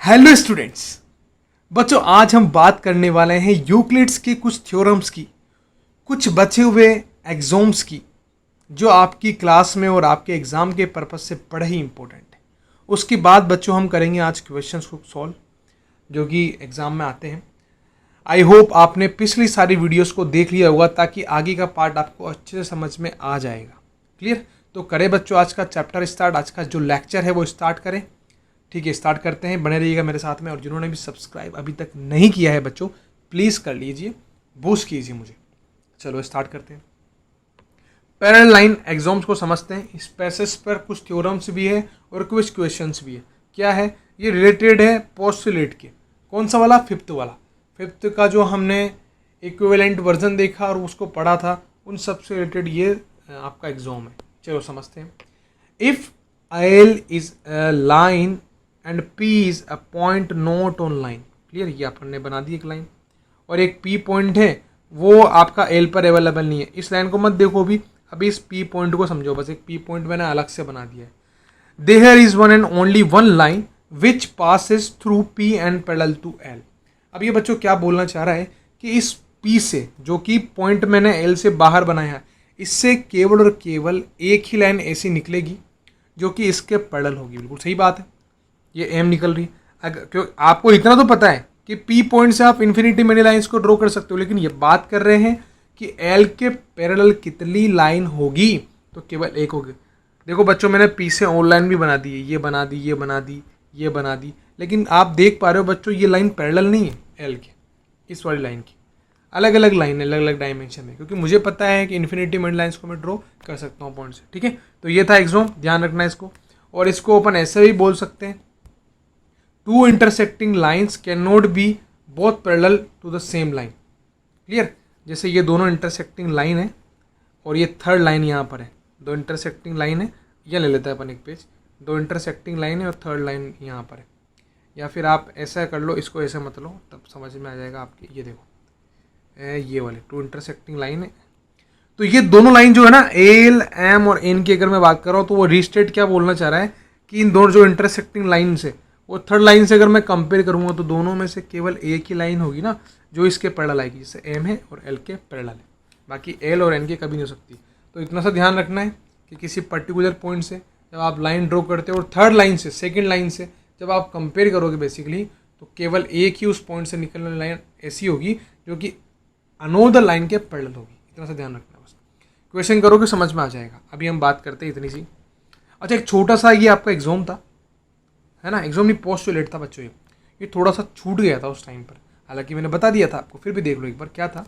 Hello students. बच्चों आज हम बात करने वाले हैं यूक्लिड्स के कुछ थ्योरम्स की, कुछ बचे हुए एग्जाम्स की जो आपकी क्लास में और आपके एग्ज़ाम के पर्पज़ से बड़े ही इंपॉर्टेंट है। उसके बाद बच्चों हम करेंगे आज क्वेश्चंस को सॉल्व जो कि एग्ज़ाम में आते हैं। आई होप आपने पिछली सारी वीडियोस को देख लिया होगा ताकि आगे का पार्ट आपको अच्छे से समझ में आ जाएगा। क्लियर? तो करें बच्चों आज का चैप्टर स्टार्ट, आज का जो लेक्चर है वो स्टार्ट करें। ठीक है, स्टार्ट करते हैं। बने रहिएगा मेरे साथ में, और जिन्होंने भी सब्सक्राइब अभी तक नहीं किया है बच्चों प्लीज़ कर लीजिए, बूस्ट कीजिए मुझे। चलो स्टार्ट करते हैं। पैरेलल लाइन एग्जाम्स को समझते हैं। इस पैसेज पर कुछ थ्योरम्स भी है और कुछ क्वेश्चंस भी है। क्या है ये? रिलेटेड है पोस्टुलेट के। कौन सा वाला? फिफ्थ वाला। फिफ्थ का जो हमने इक्विवेलेंट वर्जन देखा और उसको पढ़ा था, उन सब से रिलेटेड ये आपका एग्जाम है। चलो समझते हैं। If L is a line and P is a point note on line. Clear? ये अपन ने बना दी एक लाइन, और एक P पॉइंट है वो आपका L पर अवेलेबल नहीं है। इस लाइन को मत देखो अभी इस P पॉइंट को समझो। बस एक P पॉइंट मैंने अलग से बना दिया है। There is one and only one line which passes through P and parallel to L। अब ये बच्चों क्या बोलना चाह रहा है कि इस P से, जो कि पॉइंट मैंने L से बाहर बनाया है, इससे केवल और केवल एक ही लाइन ऐसी निकलेगी जो कि इसके पैरेलल होगी। बिल्कुल सही बात है, ये एम निकल रही है। अगर क्यों आपको इतना तो पता है कि पी पॉइंट से आप इन्फिनिटी मेनी लाइंस को ड्रॉ कर सकते हो, लेकिन ये बात कर रहे हैं कि एल के पैरेलल कितनी लाइन होगी, तो केवल एक होगी। देखो बच्चों मैंने पी से ऑन लाइन भी बना दी है, ये बना दी, ये बना दी, ये बना दी, लेकिन आप देख पा रहे हो बच्चों ये लाइन पैरेलल नहीं है एल के। इस वाली लाइन की अलग अलग लाइन है, अलग अलग डायमेंशन है, क्योंकि मुझे पता है कि इन्फिनिटी मेनी लाइंस को मैं ड्रॉ कर सकता हूँ पॉइंट से। ठीक है, तो ये था एग्जाम, ध्यान रखना इसको। और इसको अपन ऐसे भी बोल सकते हैं, two intersecting lines can not be both parallel to the same line. Clear? जैसे ये दोनों इंटरसेक्टिंग लाइन है और ये थर्ड लाइन यहाँ पर है, दो इंटरसेक्टिंग लाइन है, ये ले लेते हैं अपन एक पेज। दो इंटरसेक्टिंग लाइन है और थर्ड लाइन यहाँ पर है। या फिर आप ऐसा कर लो, इसको ऐसे मत लो, तब समझ में आ जाएगा आपके। ये देखो ये वाले टू इंटरसेक्टिंग लाइन है, तो ये दोनों लाइन जो है ना एल एम और एन की, अगर मैं बात कर रहा हूँ तो वो रिस्टेट क्या बोलना चाह रहा है कि इन दोनों जो इंटरसेक्टिंग लाइन से, वो थर्ड लाइन से अगर मैं कंपेयर करूँगा तो दोनों में से केवल एक ही लाइन होगी ना जो इसके पैरेलल आएगी, जैसे एम है और एल के पैरेलल है, बाकी एल और एन के कभी नहीं हो सकती। तो इतना सा ध्यान रखना है कि किसी पर्टिकुलर पॉइंट से जब आप लाइन ड्रॉ करते हो और थर्ड लाइन से, सेकेंड लाइन से जब आप कंपेयर करोगे बेसिकली, तो केवल एक ही उस पॉइंट से निकलने वाली लाइन ऐसी होगी जो कि अनोदर लाइन के पैरेलल होगी। इतना सा ध्यान रखना, बस क्वेश्चन करोगे समझ में आ जाएगा। अभी हम बात करते हैं इतनी सी। अच्छा, एक छोटा सा ये आपका एग्जाम था, है ना? एग्जाम नहीं, पोस्टुलेट था बच्चों। ये थोड़ा सा छूट गया था उस टाइम पर, हालांकि मैंने बता दिया था आपको, फिर भी देख लो एक बार। क्या था?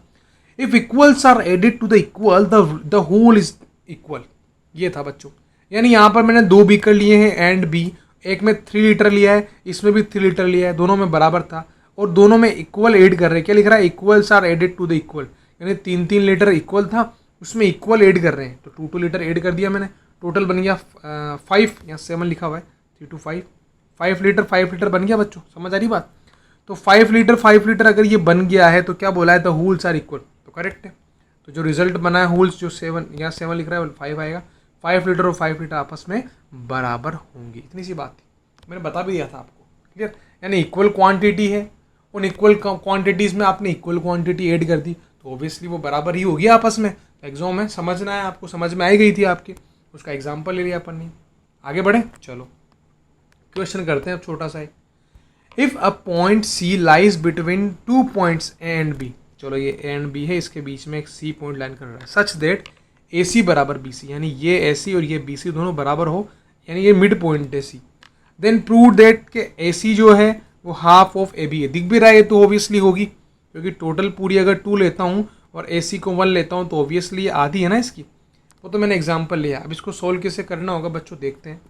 If equals are added to the equal the whole is equal. ये था बच्चों, यानी यहाँ पर मैंने दो बीकर लिए हैं एंड बी, एक में 3 लीटर लिया है, इसमें भी 3 लीटर लिया है, दोनों में बराबर था और दोनों में इक्वल ऐड कर रहे हैं। क्या लिख रहा है? Equals are added to the equal, यानी 3-3 लीटर इक्वल था, उसमें इक्वल ऐड कर रहे हैं, तो 2-2 लीटर ऐड कर दिया मैंने। टोटल बन गया 5 या 7 लिखा हुआ है, 3 to 5, 5 लीटर बन गया बच्चों। समझ आ रही बात? तो 5 लीटर अगर ये बन गया है तो क्या बोला है? द होल्स आर इक्वल, तो करेक्ट है। तो जो रिजल्ट बना है होल्स, जो 7 यहाँ 7 लिख रहा है 5 आएगा। 5 लीटर और 5 लीटर आपस में बराबर होंगे। इतनी सी बात थी, मैंने बता भी दिया था आपको। क्लियर? यानी इक्वल क्वांटिटी है, उन इक्वल क्वांटिटीज़ में आपने इक्वल क्वांटिटी ऐड कर दी तो ऑब्वियसली वो बराबर ही होगी आपस में। तो एग्जाम में समझना है आपको, समझ में आई गई थी आपके, उसका एग्जाम्पल ले लिया अपन ने। आगे बढ़े, चलो क्वेश्चन करते हैं अब छोटा सा। If a point C lies between 2 points A and B. चलो ये ए एंड बी है, इसके बीच में एक सी पॉइंट लाइन कर रहा है, सच दैट ए सी बराबर बी सी, यानी ये ए सी और ये बी सी दोनों बराबर हो, यानी ये मिड पॉइंट है सी। देन प्रूव दैट के ए सी जो है वो हाफ ऑफ ए बी है। दिख भी रहा है तो ऑब्वियसली होगी, क्योंकि टोटल पूरी अगर 2 लेता हूँ और ए सी को 1 लेता हूँ तो ऑब्वियसली ये आधी है ना इसकी। वो तो मैंने एग्जाम्पल लिया। अब इसको सोल्व कैसे करना होगा बच्चों, देखते हैं।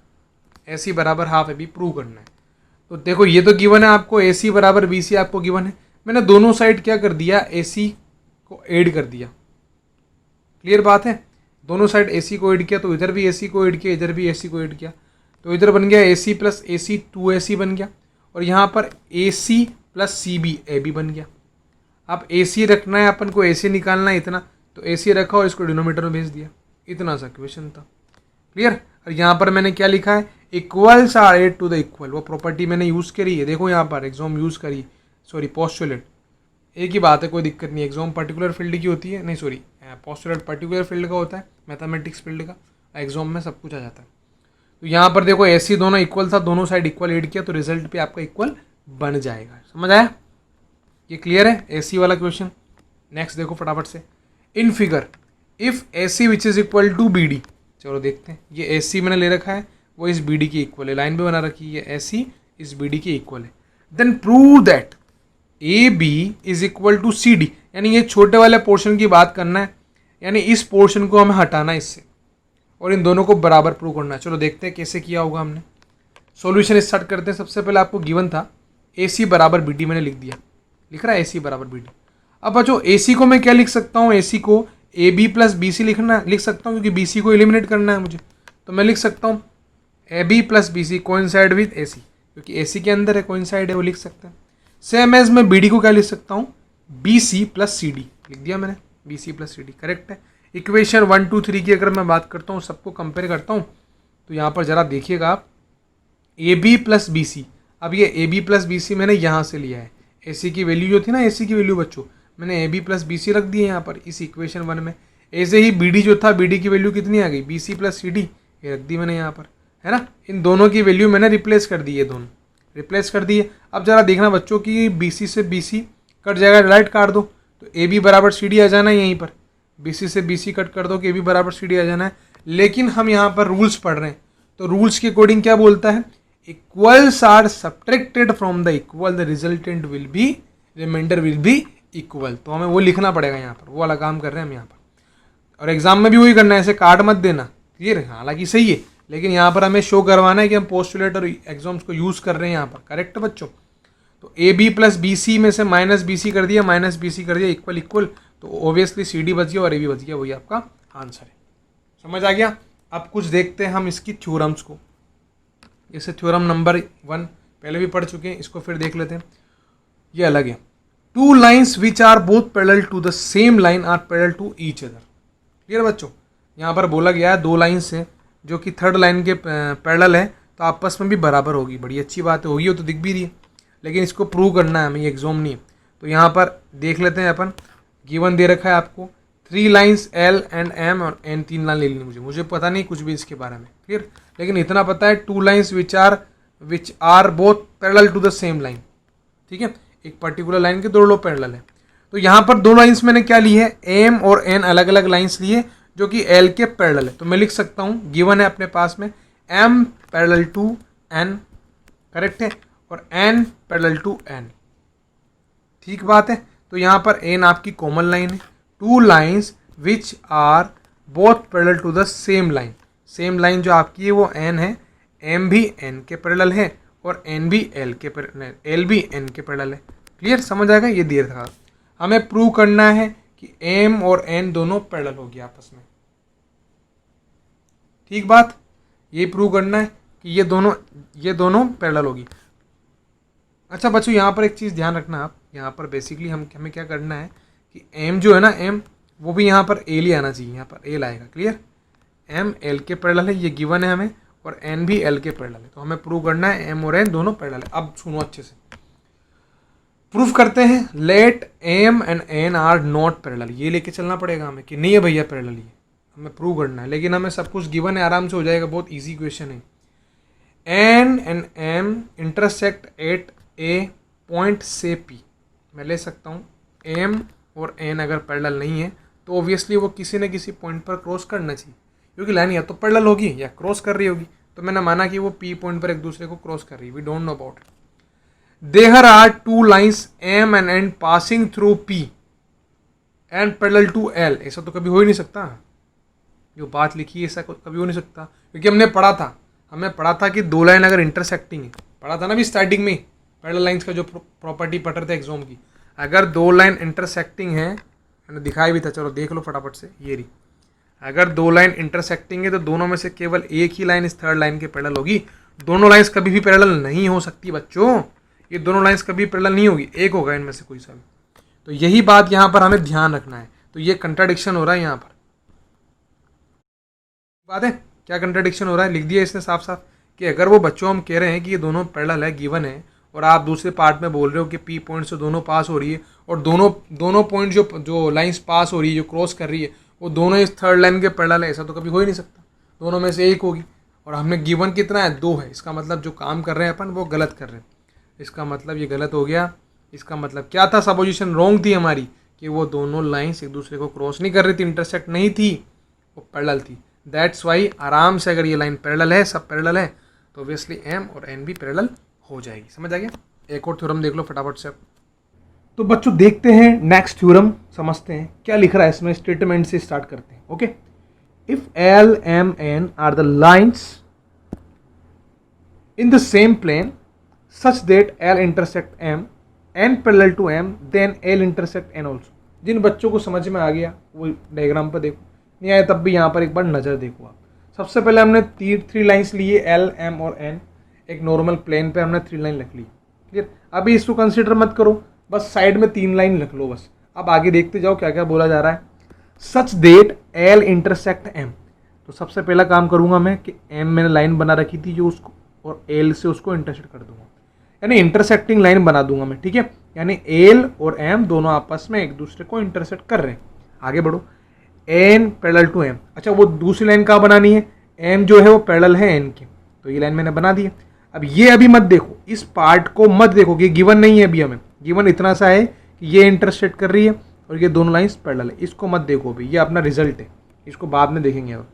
ए सी बराबर हाफ ए बी प्रूव करना है। तो देखो ये तो गिवन है आपको, ए सी बराबर बी सी आपको गिवन है। मैंने दोनों साइड क्या कर दिया? ए सी को ऐड कर दिया। क्लियर बात है? दोनों साइड ए सी को ऐड किया, तो इधर भी ए सी को ऐड किया, इधर भी ए सी को ऐड किया, तो इधर बन गया ए सी प्लस ए सी 2AC बन गया, और यहाँ पर A C plus C B A B बन गया। अब ए सी रखना है अपन को, ए सी निकालना है इतना, तो ए सी रखा और इसको डिनोमीटर में भेज दिया। इतना सा क्वेश्चन था। क्लियर? और यहाँ पर मैंने क्या लिखा है? Equals are added to the equal, वो प्रॉपर्टी मैंने यूज़ करी है, देखो यहाँ पर एग्जॉम यूज़ करी, सॉरी पोस्टुलेट, एक ही बात है, कोई दिक्कत नहीं। एग्जाम पर्टिकुलर फील्ड की होती है, नहीं सॉरी पोस्टुलेट पर्टिकुलर फील्ड का होता है, मैथमेटिक्स फील्ड का, एग्जाम में सब कुछ आ जाता है। तो यहाँ पर देखो ऐसी दोनों इक्वल था, दोनों साइड इक्वल ऐड किया तो रिजल्ट पे आपका इक्वल बन जाएगा। समझ आया? ये क्लियर है एसी वाला क्वेश्चन। नेक्स्ट देखो फटाफट से, in figure if A C which is equal to B D, चलो देखते हैं। ये एसी मैंने ले रखा है, वो इस बी डी की इक्वल है, लाइन भी बना रखी है, एसी इस बी डी की इक्वल है। Then prove that A B is equal to C D, यानी ये छोटे वाले पोर्शन की बात करना है, यानी इस पोर्शन को हमें हटाना है इससे और इन दोनों को बराबर प्रूव करना है। चलो देखते हैं कैसे किया होगा हमने। सॉल्यूशन स्टार्ट करते हैं। सबसे पहले आपको गिवन था ए सी बराबर बी डी, मैंने लिख दिया, लिख रहा है ए सी बराबर बी डी। अब बच्चों ए सी को मैं क्या लिख सकता हूँ, ए सी को A B plus B C लिख सकता हूँ, क्योंकि बी सी को एलिमिनेट करना है मुझे, तो मैं लिख सकता हूँ A B plus B C coincide with A C, क्योंकि ए सी के अंदर है, कोइंसाइड है, वो लिख सकते हैं। सेम एज मैं बी डी को क्या लिख सकता हूँ, B C plus C D, लिख दिया मैंने, B C plus C D correct है। इक्वेशन 1 2 3 की अगर मैं बात करता हूँ, सबको कंपेयर करता हूँ, तो यहाँ पर ज़रा देखिएगा आप, A B plus B C, अब ये A B plus B C मैंने यहाँ से लिया है, ए सी की वैल्यू जो थी ना, ए सी की वैल्यू बच्चों मैंने A B plus B C रख दी है यहाँ पर इस इक्वेशन 1 में। ऐसे ही बी डी जो था, बी डी की वैल्यू कितनी आ गई, B C plus C D, ये रख दी मैंने यहाँ पर, है ना। इन दोनों की वैल्यू मैंने रिप्लेस कर दी है, दोनों रिप्लेस कर दिए। अब जरा देखना बच्चों की बी सी से बी सी कट जाएगा, डायरेक्ट काट दो, तो ए बी बराबर सी डी आ जाना है यहीं पर, बी सी से बी सी कट कर दो कि ए बी बराबर सी डी आ जाना है। लेकिन हम यहाँ पर रूल्स पढ़ रहे हैं, तो रूल्स के अकॉर्डिंग क्या बोलता है, equals are subtracted from the equal, the resultant will be, remainder will be equal. तो हमें वो लिखना पड़ेगा यहाँ पर, वो वाला काम कर रहे हैं हम यहाँ पर। और एग्जाम में भी वही करना है, ऐसे काट मत देना, क्लियर है। हालांकि सही है, लेकिन यहाँ पर हमें शो करवाना है कि हम पोस्टुलेट और एग्जाम्स को यूज़ कर रहे हैं यहाँ पर, करेक्ट है बच्चों। तो A B plus B C में से माइनस बी सी कर दिया, माइनस बी सी कर दिया, इक्वल इक्वल, तो ऑब्वियसली सी डी बच गया और ए बी बच गया, वही आपका आंसर है। समझ आ गया? अब कुछ देखते हैं हम इसकी थ्योरम्स को। जैसे थ्योरम नंबर 1 पहले भी पढ़ चुके हैं, इसको फिर देख लेते हैं। ये अलग है, two lines which are both parallel to the same line are parallel to each other. Clear बच्चों? यहाँ पर बोला गया है दो लाइन्स है जो कि थर्ड लाइन के पैरेलल है, तो आपस में भी बराबर होगी, बड़ी अच्छी बात है, होगी, वो तो दिख भी रही है, लेकिन इसको प्रूव करना है हमें, ये एग्जाम नहीं है। तो यहाँ पर देख लेते हैं अपन, गिवन दे रखा है आपको 3 लाइन्स एल एंड एम और एन, 3 लाइन ले लेनी मुझे पता नहीं कुछ भी इसके बारे में, क्लियर। लेकिन इतना पता है 2 lines which are both parallel to the same line, ठीक है, एक पर्टिकुलर लाइन के दो लोग पैरेलल है। तो यहाँ पर दो लाइन्स मैंने क्या ली है, एम और एन अलग अलग लाइन्स लिए जो कि एल के पैरेलल है। तो मैं लिख सकता हूँ, गिवन है अपने पास में M parallel to N, correct है, और एन पैरेलल टू एन, ठीक बात है। तो यहाँ पर एन आपकी कॉमन लाइन है, 2 lines which are both parallel to the same line, same line जो आपकी है वो एन है, एम भी एन के पैरेलल है और एन भी एल के पैरेलल, एल भी एन के पैरेलल है। क्लियर? समझ आएगा? ये दिया था, हमें प्रूव करना है कि एम और एन दोनों पैरेलल होगी आपस में, ठीक बात, ये प्रूव करना है कि ये दोनों पैरेलल होगी। अच्छा बच्चों, यहाँ पर एक चीज़ ध्यान रखना आप, यहाँ पर बेसिकली हमें क्या करना है कि एम जो है ना, एम वो भी यहाँ पर एल ही आना चाहिए, यहाँ पर एल आएगा, क्लियर। एम एल के पैरेलल है, ये गिवन है हमें, और एन भी एल के पैरेलल है, तो हमें प्रूव करना है एम और एन दोनों पैरेलल है। अब सुनो अच्छे से, प्रूफ करते हैं, let M and N are not parallel, ये लेके चलना पड़ेगा हमें कि नहीं है भैया पैरेलल, ये हमें प्रूव करना है, लेकिन हमें सब कुछ गिवन है, आराम से हो जाएगा, बहुत इजी क्वेश्चन है। N and M intersect at a point say P, मैं ले सकता हूँ एम और एन अगर पैरेलल नहीं है तो ऑब्वियसली वो किसी न किसी पॉइंट पर क्रॉस करना चाहिए, क्योंकि लाइन या तो पैरेलल होगी या क्रॉस कर रही होगी। तो मैंने माना कि वो पी पॉइंट पर एक दूसरे को क्रॉस कर रही है, we don't know about it. There are 2 lines M and N passing through P and parallel to L, ऐसा तो कभी हो ही नहीं सकता, जो बात लिखी है ऐसा कभी हो नहीं सकता, क्योंकि हमें पढ़ा था कि 2 लाइन अगर इंटरसेक्टिंग है, पढ़ा था ना भी स्टार्टिंग में पैरेलल लाइंस का जो प्रॉपर्टी पढ़ रहे थे एग्जाम की, अगर 2 लाइन इंटरसेक्टिंग है, मैंने दिखाया भी था, चलो देख लो फटाफट से, ये रही, अगर 2 लाइन इंटरसेक्टिंग है तो दोनों में से केवल एक ही लाइन इस थर्ड लाइन के पैरेलल होगी, दोनों लाइंस कभी भी पैरेलल नहीं हो सकती बच्चों, ये दोनों लाइंस कभी पैरेलल नहीं होगी, एक होगा इनमें से कोई सा भी। तो यही बात यहाँ पर हमें ध्यान रखना है। तो ये कंट्राडिक्शन हो रहा है यहाँ पर, बात है क्या कंट्राडिक्शन हो रहा है, लिख दिया इसने साफ साफ कि अगर वो बच्चों हम कह रहे हैं कि ये दोनों पैरेलल है, गिवन है, और आप दूसरे पार्ट में बोल रहे हो कि पी पॉइंट से दोनों पास हो रही है और दोनों पॉइंट जो लाइंस पास हो रही है, जो क्रॉस कर रही है, वो दोनों इस थर्ड लाइन के पैरेलल है, ऐसा तो कभी हो ही नहीं सकता। दोनों में से एक होगी, और हमने गिवन कितना है, 2 है। इसका मतलब जो काम कर रहे हैं अपन वो गलत कर रहे हैं। इसका मतलब ये गलत हो गया। इसका मतलब क्या था, सपोजिशन रॉन्ग थी हमारी कि वो दोनों लाइंस एक दूसरे को क्रॉस नहीं कर रही थी, इंटरसेक्ट नहीं थी, वो पैरेलल थी। दैट्स वाई आराम से अगर ये लाइन पैरेलल है, सब पैरेलल है, तो ऑब्वियसली एम और एन भी पैरेलल हो जाएगी। समझ आ गया? एक और थ्योरम देख लो फटाफट से। तो बच्चों देखते हैं नेक्स्ट थ्योरम, समझते हैं क्या लिख रहा है इसमें। स्टेटमेंट से स्टार्ट करते हैं। Okay, if L M N are the lines in the same plane such that L intersect M, N parallel to M, then L intersect N also। जिन बच्चों को समझ में आ गया वो डायग्राम पर देखो, नहीं आया तब भी यहाँ पर एक बार नज़र देखो आप। सबसे पहले हमने 3 लाइन्स लिए, L, M और N, एक नॉर्मल प्लेन पे हमने 3 लाइन लिख ली। क्लियर? अभी इसको कंसिडर मत करो, बस साइड में 3 लाइन लिख लो बस। अब आगे देखते जाओ क्या क्या बोला जा रहा है। सच डेट L इंटरसेक्ट M, तो सबसे पहला काम करूँगा मैं कि M मैंने लाइन बना रखी थी जो उसको, और L से उसको इंटरसेक्ट कर दूंगा, यानी इंटरसेक्टिंग लाइन बना दूंगा मैं। ठीक है, यानी एल और एम दोनों आपस में एक दूसरे को इंटरसेक्ट कर रहे हैं। आगे बढ़ो, एन पैरेलल टू एम। अच्छा, वो दूसरी लाइन कहाँ बनानी है, एम जो है वो पैरेलल है एन के, तो ये लाइन मैंने बना दी है। अब ये अभी मत देखो, इस पार्ट को मत देखो कि गिवन नहीं है अभी हमें, गिवन इतना सा है कि ये इंटरसेक्ट कर रही है और ये दोनों लाइन्स पैरेलल है, इसको मत देखो अभी, ये अपना रिजल्ट है, इसको बाद में देखेंगे। अब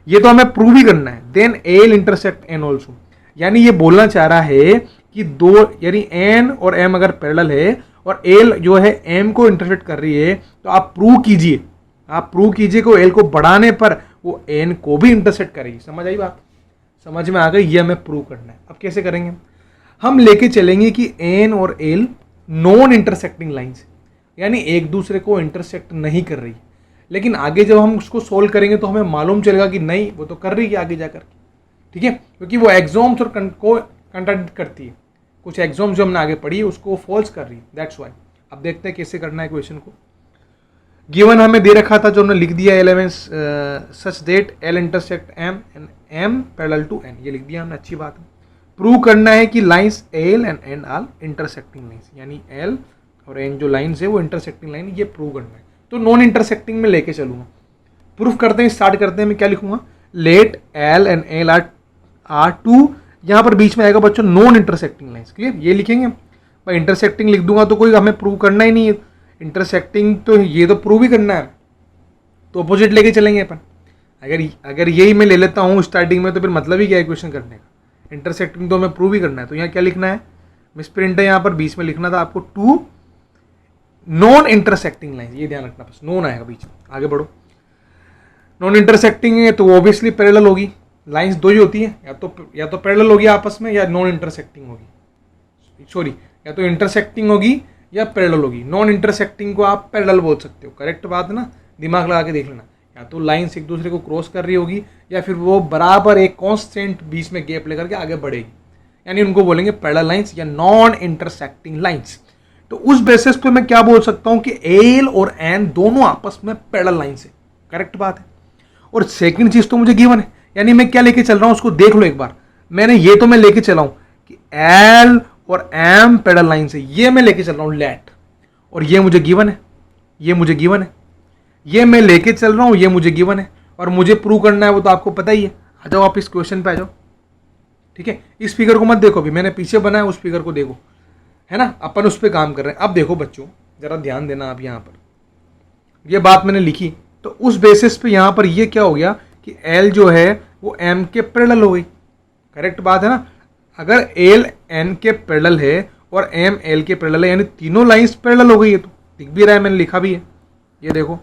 ये तो हमें प्रूव ही करना है। Then L intersect N also, यानी ये बोलना चाह रहा है कि दो, यानी एन और एम अगर पैरेलल है और एल जो है एम को इंटरसेक्ट कर रही है, तो आप प्रूव कीजिए, कि एल को बढ़ाने पर वो एन को भी इंटरसेक्ट करेगी। समझ आई बात? समझ में आ गई? ये हमें प्रूव करना है। अब कैसे करेंगे? हम लेके चलेंगे कि एन और एल नॉन इंटरसेक्टिंग लाइंस, यानी एक दूसरे को इंटरसेक्ट नहीं कर रही, लेकिन आगे जब हम उसको सोल्व करेंगे तो हमें मालूम चलेगा कि नहीं, वो तो कर रही है आगे जाकर। ठीक है, क्योंकि वो एग्जॉम्स और को कंट्राडिक्ट करती है। कुछ एग्जाम जो हमने आगे पढ़ी है उसको फॉल्स कर रही है, दैट्स वाई। अब देखते हैं कैसे करना है क्वेश्चन को। गिवन हमें दे रखा था जो हमने लिख दिया, elements such that L intersect M and M parallel to N, ये लिख दिया हमने, अच्छी बात है। प्रूव करना है कि lines L and N are intersecting lines, यानी एल और एन जो लाइंस है वो इंटरसेक्टिंग लाइन, ये प्रूव करना है। तो नॉन इंटरसेक्टिंग में लेके चलूंगा। प्रूफ करते हैं, स्टार्ट करते हैं। मैं क्या लिखूंगा, let L and L are two, यहाँ पर बीच में आएगा बच्चों नॉन इंटरसेक्टिंग लाइंस। क्लियर? ये लिखेंगे भाई, इंटरसेक्टिंग लिख दूंगा तो कोई हमें प्रूव करना ही नहीं है, इंटरसेक्टिंग तो ये तो प्रूव ही करना है, तो अपोजिट लेके चलेंगे अपन। अगर यही मैं ले लेता हूँ स्टार्टिंग में, तो फिर मतलब ही क्या है क्वेश्चन करने का। इंटरसेक्टिंग तो हमें प्रूव ही करना है, तो यहाँ क्या लिखना है, मिस प्रिंट है यहाँ पर, बीच में लिखना था आपको 2 नॉन इंटरसेक्टिंग लाइंस, ये ध्यान रखना, बस नॉन आएगा बीच में। आगे बढ़ो, नॉन इंटरसेक्टिंग है तो ऑब्वियसली पैरेलल होगी, लाइंस 2 ही होती है, या तो पैरेलल होगी आपस में या नॉन इंटरसेक्टिंग होगी, सॉरी, या तो इंटरसेक्टिंग होगी या पैरेलल होगी। नॉन इंटरसेक्टिंग को आप पैरेलल बोल सकते हो, करेक्ट बात है ना, दिमाग लगा के देख लेना। या तो लाइंस एक दूसरे को क्रॉस कर रही होगी या फिर वो बराबर एक कांस्टेंट बीच में गैप लेकर के आगे बढ़ेगी, यानी उनको बोलेंगे पैरेलल लाइंस या नॉन इंटरसेक्टिंग लाइंस। तो उस बेसिस पे मैं क्या बोल सकता हूं कि एल और एन दोनों आपस में पैरेलल लाइंस है, करेक्ट बात है। और सेकंड चीज तो मुझे गिवन है, यानी मैं क्या लेके चल रहा हूं उसको देख लो एक बार। मैं लेके चला हूं कि एल और एम पैरेलल लाइन से, ये मैं लेके चल रहा हूं लेट, और ये मुझे गिवन है, ये मैं लेके चल रहा हूं, ये मुझे गिवन है, और मुझे प्रूव करना है, वो तो आपको पता ही है। आ जाओ आप इस क्वेश्चन पे आ जाओ। ठीक है, इस फिगर को मत देखो, अभी मैंने पीछे बनाया, उस फिगर को देखो, है ना, अपन उस पर काम कर रहे हैं। अब देखो बच्चों, जरा ध्यान देना आप, यहाँ पर ये बात मैंने लिखी, तो उस बेसिस पे यहाँ पर ये क्या हो गया कि एल जो है वो एम के पैरेलल हो गई, करेक्ट बात है ना। अगर एल एन के पैरेलल है और एम एल के पैरेलल है, यानी तीनों लाइंस पैरेलल हो गई है, तो दिख भी रहा है, मैंने लिखा भी है, ये देखो,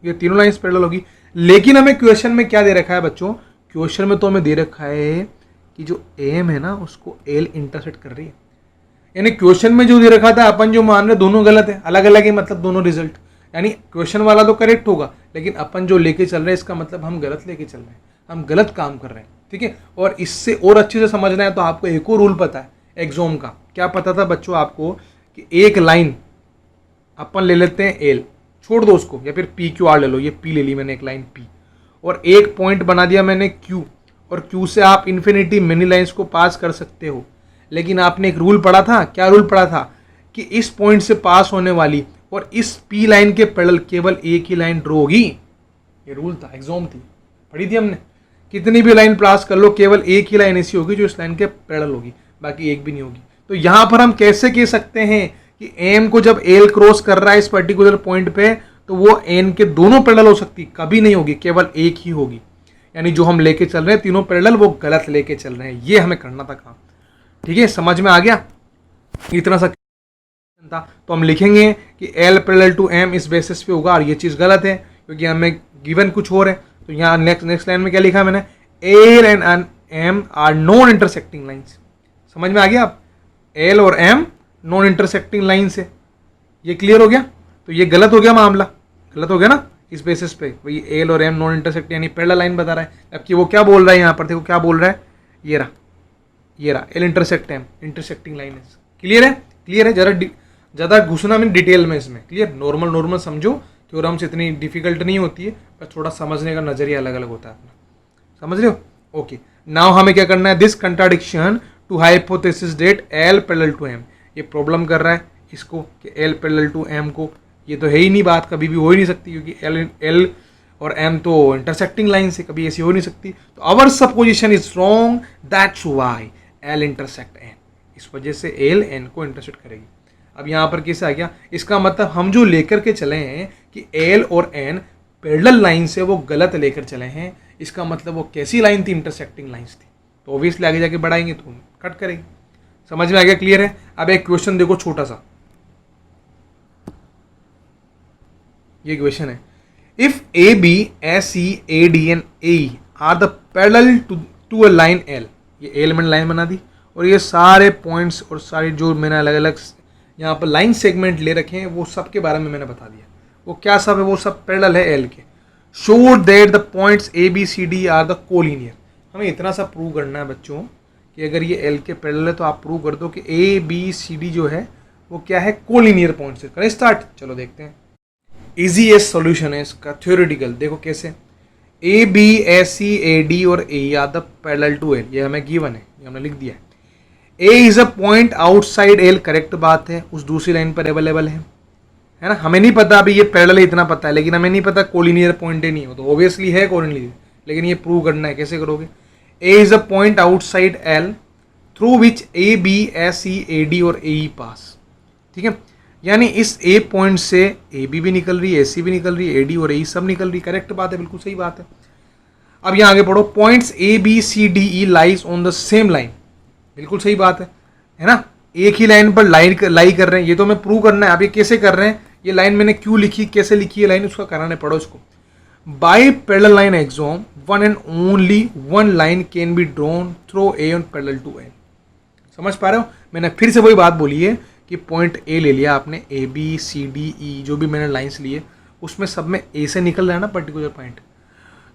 ये तीनों लाइंस पैरेलल होगी। लेकिन हमें क्वेश्चन में क्या दे रखा है बच्चों, क्वेश्चन में तो हमें दे रखा है कि जो एम है ना उसको एल इंटरसेक्ट कर रही है, यानी क्वेश्चन में जो दे रखा था अपन जो मान रहे दोनों गलत है, अलग अलग है, मतलब दोनों रिजल्ट, यानी क्वेश्चन वाला तो करेक्ट होगा, लेकिन अपन जो लेके चल रहे हैं इसका मतलब हम गलत लेके चल रहे हैं, हम गलत काम कर रहे हैं। ठीक है, और इससे और अच्छे से समझना है तो आपको एक और रूल पता है एग्जाम का। क्या पता था बच्चों आपको कि एक लाइन अपन ले लेते हैं एल, छोड़ दो उसको, या फिर पी क्यू आर ले लो, ये पी ले ली मैंने, एक लाइन पी, और एक पॉइंट बना दिया मैंने क्यू, और Q से आप इन्फिनिटी मेनी लाइंस को पास कर सकते हो, लेकिन आपने एक रूल पढ़ा था। क्या रूल पढ़ा था? कि इस पॉइंट से पास होने वाली और इस P लाइन के पैरेलल केवल एक ही लाइन ड्रॉ होगी। ये रूल था, एग्जाम थी, पढ़ी थी हमने। कितनी भी लाइन पास कर लो, केवल एक ही लाइन ऐसी होगी जो इस लाइन के पैरेलल होगी, बाकी एक भी नहीं होगी। तो यहां पर हम कैसे कह सकते हैं कि एम को जब एल क्रॉस कर रहा है इस पर्टिकुलर पॉइंट पे, तो वो एन के दोनों पैरेलल हो सकती, कभी नहीं होगी, केवल एक ही होगी। यानी जो हम लेके चल रहे हैं तीनों पैरेलल, वो गलत लेके चल रहे हैं। ये हमें करना था काम। ठीक है, समझ में आ गया? इतना सा था। तो हम लिखेंगे कि एल पैरेलल टू एम इस बेसिस पे होगा, और ये चीज गलत है क्योंकि हमें गिवन कुछ और है। तो यहाँ नेक्स्ट लाइन में क्या लिखा है मैंने? L and M are non intersecting lines. समझ में आ गया? आप एल और एम नॉन इंटरसेक्टिंग लाइंस है। ये क्लियर हो गया? तो ये गलत हो गया, मामला गलत हो गया ना इस बेसिस पे। भाई एल और एम नॉन इंटरसेक्ट यानी पैरेलल लाइन बता रहा है। जबकि वो क्या बोल रहा है यहाँ पर, देखो क्या बोल रहा है, ये रहा L intersect M, intersecting line है। क्लियर है? क्लियर है? ज़्यादा घुसना में डिटेल में इसमें। क्लियर? नॉर्मल समझो, थ्योरम्स इतनी डिफिकल्ट नहीं होती है, पर थोड़ा समझने का नजरिया अलग अलग होता है अपना। समझ रहे हो? ओके, नाउ हमें क्या करना है? This contradiction to hypothesis that L parallel to M. ये प्रॉब्लम कर रहा है इसको कि एल पैरेलल टू एम को, ये तो है ही नहीं, बात कभी भी हो ही नहीं सकती क्योंकि एल और एम तो इंटरसेक्टिंग लाइन से, कभी ऐसी हो नहीं सकती। तो our supposition is wrong, that's why L intersect N. इस वजह से एल एन को इंटरसेक्ट करेगी। अब यहाँ पर कैसे आ गया? इसका मतलब हम जो लेकर के चले हैं कि एल और एन पैरेलल लाइन से, वो गलत लेकर चले हैं। इसका मतलब वो कैसी लाइन थी? इंटरसेक्टिंग लाइंस थी। तो ऑब्वियसली आगे जाके बढ़ाएंगे तो कट करेंगे। समझ में आ गया? क्लियर है? अब एक क्वेश्चन देखो छोटा सा, ये क्वेश्चन है, if A B S C A D and A are the parallel to a line L. ये एल मैंने लाइन बना दी, और ये सारे पॉइंट्स और सारे जो मैंने अलग अलग यहाँ पर लाइन सेगमेंट ले रखे हैं, वो सब के बारे में मैंने बता दिया। वो क्या सब है? वो सब पैरेलल है एल के। Show that the points A B C D are the collinear. हमें इतना सा प्रूव करना है बच्चों कि अगर ये एल के पैरेलल है तो आप प्रूव कर दो कि ए बी सी डी जो है वो क्या है? कोलिनियर पॉइंट्स है। करें स्टार्ट? चलो देखते हैं। इजीएस्ट सॉल्यूशन है इसका थ्योरेटिकल। देखो कैसे, A B S C A D और A are the parallel to L. ये हमें गिवन है, ये हमने लिख दिया है। A is a point outside L, correct बात है, उस दूसरी लाइन पर अवेलेबल है ना? हमें नहीं पता अभी ये पैरेलल है, इतना पता है, लेकिन हमें नहीं पता कोलिनियर पॉइंट है नहीं हो, तो ऑब्वियसली है कोलिनियर, लेकिन ये प्रूव करना है। कैसे करोगे? A is a point outside L through which A B S C A D और ए ई पास। ठीक है, यानी इस ए पॉइंट से ए बी भी निकल रही है, ए सी भी निकल रही है, ए डी और ए ई सब निकल रही है। करेक्ट बात है, बिल्कुल सही बात है। अब यहाँ आगे पढ़ो, points A B C D E lies on the same line. बिल्कुल सही बात है ना? एक ही लाइन पर लाई कर रहे हैं, ये तो हमें प्रूव करना है। अब ये कैसे कर रहे हैं? ये लाइन मैंने क्यों लिखी, कैसे लिखी है लाइन, उसका कारण है, पढ़ो इसको। By parallel line axiom one and only one line can be drawn through A on parallel to L. समझ पा रहे हो? मैंने फिर से वही बात बोली है कि पॉइंट ए ले लिया आपने, ए बी सी डी ई जो भी मैंने लाइंस लिए, उसमें सब में ए से निकल रहा है ना पर्टिकुलर पॉइंट।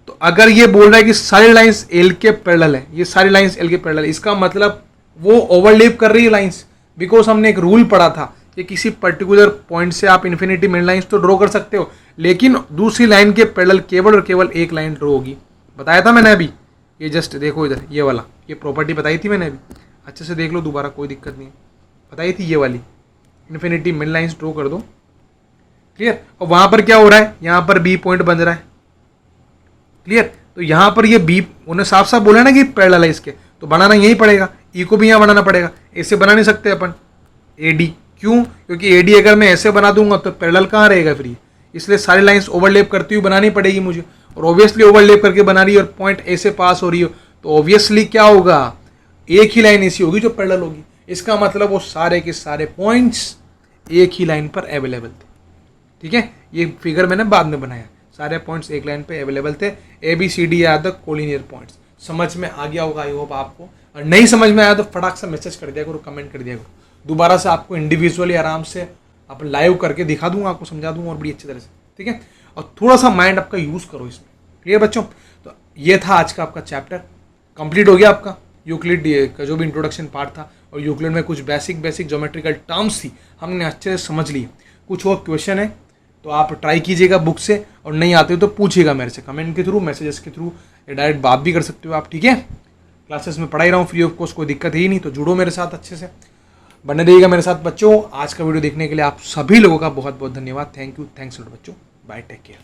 तो अगर ये बोल रहा है कि सारी लाइंस एल के पैरेलल है, ये सारी लाइंस एल के पैरेलल, इसका मतलब वो ओवरलैप कर रही है लाइंस। बिकॉज हमने एक रूल पढ़ा था कि किसी पर्टिकुलर पॉइंट से आप इन्फिनिटी मेन लाइंस तो ड्रॉ कर सकते हो, लेकिन दूसरी लाइन के पैरेलल केवल और केवल एक लाइन ड्रॉ होगी। बताया था मैंने अभी, ये जस्ट देखो इधर, ये वाला, ये प्रॉपर्टी बताई थी मैंने अभी, अच्छे से देख लो दोबारा, कोई दिक्कत नहीं है, बताई थी ये वाली, इन्फिनिटी मिड लाइंस ड्रॉ कर दो। क्लियर? और वहां पर क्या हो रहा है? यहाँ पर बी पॉइंट बन रहा है। क्लियर? तो यहाँ पर ये बी, उन्हें साफ साफ बोला ना कि पैरेलल है इसके, तो बनाना यही पड़ेगा, ई को भी यहाँ बनाना पड़ेगा। ऐसे बना नहीं सकते अपन ए डी, क्यों? क्योंकि ए डी अगर मैं ऐसे बना दूंगा तो पैरेलल कहाँ रहेगा फिर ये, इसलिए सारी लाइंस ओवरलैप करती हुई बनानी पड़ेगी मुझे, और ऑब्वियसली ओवरलैप करके बना रही है और पॉइंट ए से पास हो रही हो, तो ऑब्वियसली क्या होगा? एक ही लाइन ऐसी होगी जो पैरेलल होगी। इसका मतलब वो सारे के सारे पॉइंट्स एक ही लाइन पर अवेलेबल थे। ठीक है, ये फिगर मैंने बाद में बनाया, सारे पॉइंट्स एक लाइन पे अवेलेबल थे। A B C D are the collinear points. समझ में आ गया होगा आई होप आपको, और नहीं समझ में आया तो फटाक से मैसेज कर दिया करो, कमेंट कर दिया करो, दोबारा से आपको इंडिविजुअली आराम से अपन लाइव करके दिखा दूंगा, आपको समझा दूंगा और बड़ी अच्छी तरह से। ठीक है, और थोड़ा सा माइंड आपका यूज करो इसमें। क्लियर बच्चों? तो ये था आज का आपका चैप्टर, कंप्लीट हो गया आपका यूक्लिड का जो भी इंट्रोडक्शन पार्ट था, और यूक्लिड में कुछ बेसिक ज्योमेट्रिकल टर्म्स थी हमने अच्छे से समझ ली। कुछ और क्वेश्चन है तो आप ट्राई कीजिएगा बुक से, और नहीं आते हो तो पूछिएगा मेरे से कमेंट के थ्रू, मैसेजेस के थ्रू, या डायरेक्ट बात भी कर सकते हो आप, ठीक है। क्लासेस में पढ़ाई रहा हूँ फ्री ऑफ कॉस्ट, कोई दिक्कत ही नहीं, तो जुड़ो मेरे साथ अच्छे से, बने रहिएगा मेरे साथ बच्चों। आज का वीडियो देखने के लिए आप सभी लोगों का बहुत बहुत धन्यवाद। थैंक यू, थैंक्स लॉट बच्चों, बाय, टेक केयर।